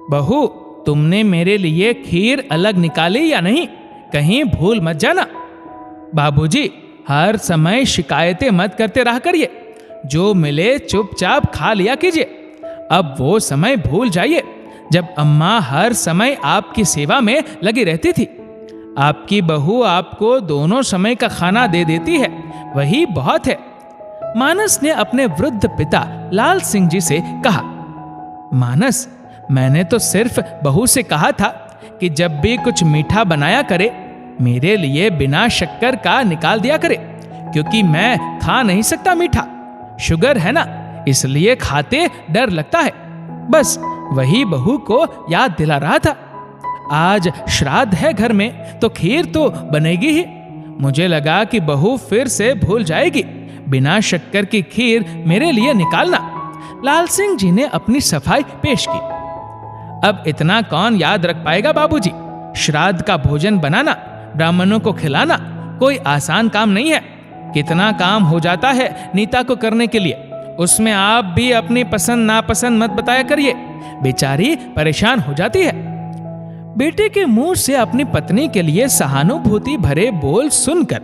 बहू, तुमने मेरे लिए खीर अलग निकाली या नहीं? कहीं भूल मत जाना। बाबूजी, हर समय शिकायतें मत करते रहा करिए। जो मिले चुपचाप खा लिया कीजिए। अब वो समय भूल जाइए जब अम्मा हर समय आपकी सेवा में लगी रहती थी। आपकी बहू आपको दोनों समय का खाना दे देती है, वही बहुत है। मानस ने अपने वृद्ध पिता लाल सिंह जी से कहा, मानस, मैंने तो सिर्फ बहू से कहा था कि जब भी कुछ मीठा बनाया करे मेरे लिए बिना शक्कर का निकाल दिया करे, क्योंकि मैं खा नहीं सकता मीठा। शुगर है ना, इसलिए खाते डर लगता है। बस वही बहू को याद दिला रहा था। आज श्राद्ध है घर में तो खीर तो बनेगी ही। मुझे लगा कि बहू फिर से भूल जाएगी। बिना शक्कर की खीर मेरे लिए निकालना। लाल सिंह जी ने अपनी सफाई पेश की। अब इतना कौन याद रख पाएगा बाबूजी? श्राद्ध का भोजन बनाना, ब्राह्मणों को खिलाना कोई आसान काम नहीं है। कितना काम हो जाता है नीता को करने के लिए। उसमें आप भी अपनी पसंद नापसंद मत बताया करिए, बेचारी परेशान हो जाती है। बेटे के मुंह से अपनी पत्नी के लिए सहानुभूति भरे बोल सुनकर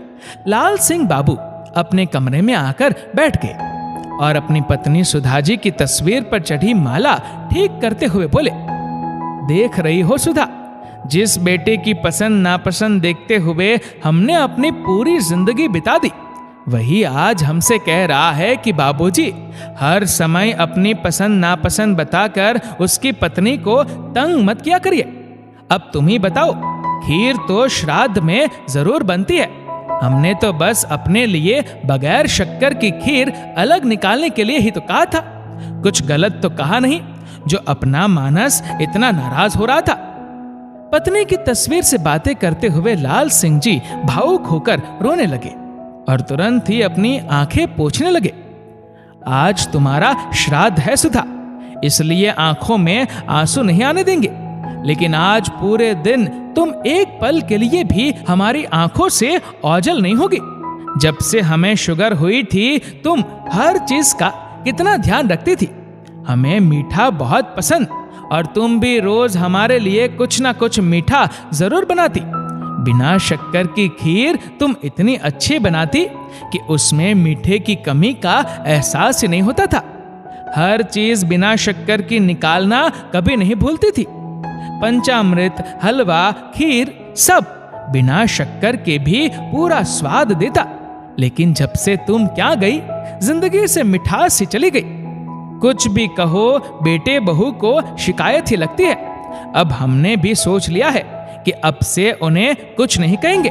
लाल सिंह बाबू अपने कमरे में आकर बैठ गए और अपनी पत्नी सुधा जी की तस्वीर पर चढ़ी माला ठीक करते हुए बोले, देख रही हो सुधा, जिस बेटे की पसंद नापसंद देखते हुए हमने अपनी पूरी जिंदगी बिता दी, वही आज हमसे कह रहा है कि बाबूजी हर समय अपनी पसंद नापसंद बताकर उसकी पत्नी को तंग मत किया करिए। अब तुम ही बताओ, खीर तो श्राद्ध में जरूर बनती है। हमने तो बस अपने लिए बगैर शक्कर की खीर अलग निकालने के लिए ही तो कहा था। कुछ गलत तो कहा नहीं जो अपना मानस इतना नाराज हो रहा था। पत्नी की तस्वीर से बातें करते हुए लाल सिंह जी भावुक होकर रोने लगे और तुरंत ही अपनी आंखें पोंछने लगे। आज तुम्हारा श्राद्ध है सुधा, इसलिए आंखों में आंसू नहीं आने देंगे, लेकिन आज पूरे दिन तुम एक पल के लिए भी हमारी आंखों से ओझल नहीं होगी। जब से हमें शुगर हुई थी तुम हर चीज का कितना ध्यान रखती थी। हमें मीठा बहुत पसंद और तुम भी रोज हमारे लिए कुछ ना कुछ मीठा जरूर बनाती। बिना शक्कर की खीर तुम इतनी अच्छी बनाती कि उसमें मीठे की कमी का एहसास ही नहीं होता था। हर चीज बिना शक्कर की निकालना कभी नहीं भूलती थी। पंचामृत, हलवा, खीर सब बिना शक्कर के भी पूरा स्वाद देता। लेकिन जब से तुम क्या गई, जिंदगी से मिठास ही चली गई। कुछ भी कहो, बेटे बहू को शिकायत ही लगती है। अब हमने भी सोच लिया है कि अब से उन्हें कुछ नहीं कहेंगे।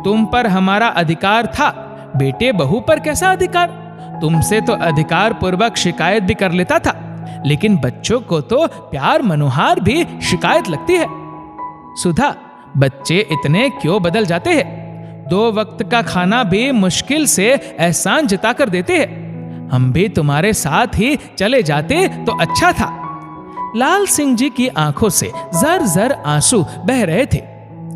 तुम पर हमारा अधिकार था, बेटे बहू पर कैसा अधिकार? तुमसे तो अधिकार पूर्वक शिकायत भी कर लेता था, लेकिन बच्चों को तो प्यार मनुहार भी शिकायत लगती है। सुधा, बच्चे इतने क्यों बदल जाते हैं? 2 वक्त का खाना भी मुश्किल से एहसान जताकर देते हैं। हम भी तुम्हारे साथ ही चले जाते तो अच्छा था। लाल सिंह जी की आंखों से जर जर आंसू बह रहे थे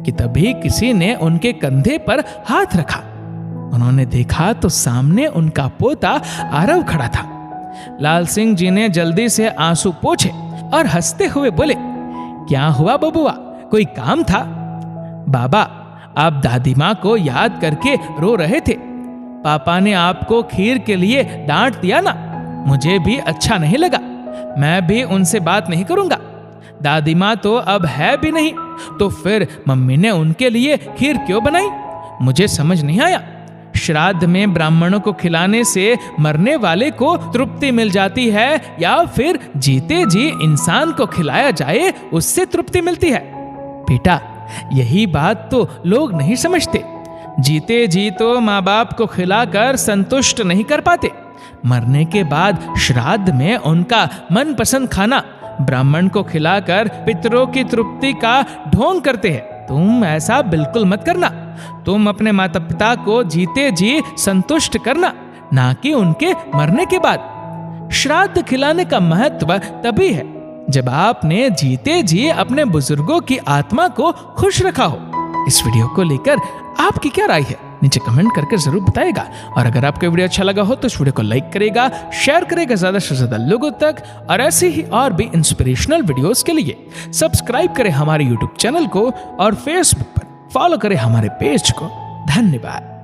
कि तभी किसी ने उनके कंधे पर हाथ रखा। उन्होंने देखा तो सामने उनका पोता आरव खड़ा था। लाल सिंह जी ने जल्दी से आंसू पोंछे और हंसते हुए बोले, क्या हुआ बबुआ, कोई काम था? बाबा, आप दादी माँ को याद करके रो रहे थे। पापा ने आपको खीर के लिए डांट दिया ना, मुझे भी अच्छा नहीं लगा। मैं भी उनसे बात नहीं करूंगा। दादी माँ तो अब है भी नहीं, तो फिर मम्मी ने उनके लिए खीर क्यों बनाई? मुझे समझ नहीं आया। श्राद्ध में ब्राह्मणों को खिलाने से मरने वाले को तृप्ति मिल जाती है या फिर जीते जी इंसान को खिलाया जाए उससे तृप्ति मिलती है? बेटा, यही बात तो लोग नहीं समझते। जीते जी तो माँ बाप को खिलाकर संतुष्ट नहीं कर पाते। मरने के बाद श्राद्ध में उनका मनपसंद खाना ब्राह्मण को खिलाकर पितरों की तृप्ति का ढोंग करते हैं। तुम ऐसा बिल्कुल मत करना। तुम अपने माता पिता को जीते जी संतुष्ट करना, ना कि उनके मरने के बाद। श्राद्ध खिलाने का महत्व तभी है जब आपने जीते जी अपने बुजुर्गों की आत्मा को खुश रखा हो। इस वीडियो को लेकर आपकी क्या राय है? नीचे कमेंट करके जरूर बताएगा। और अगर आपको वीडियो अच्छा लगा हो तो इस वीडियो को लाइक करेगा, शेयर करेगा ज्यादा से ज्यादा लोगों तक। और ऐसे ही और भी इंस्पिरेशनल वीडियोस के लिए सब्सक्राइब करें हमारे यूट्यूब चैनल को और फेसबुक पर फॉलो करें हमारे पेज को। धन्यवाद।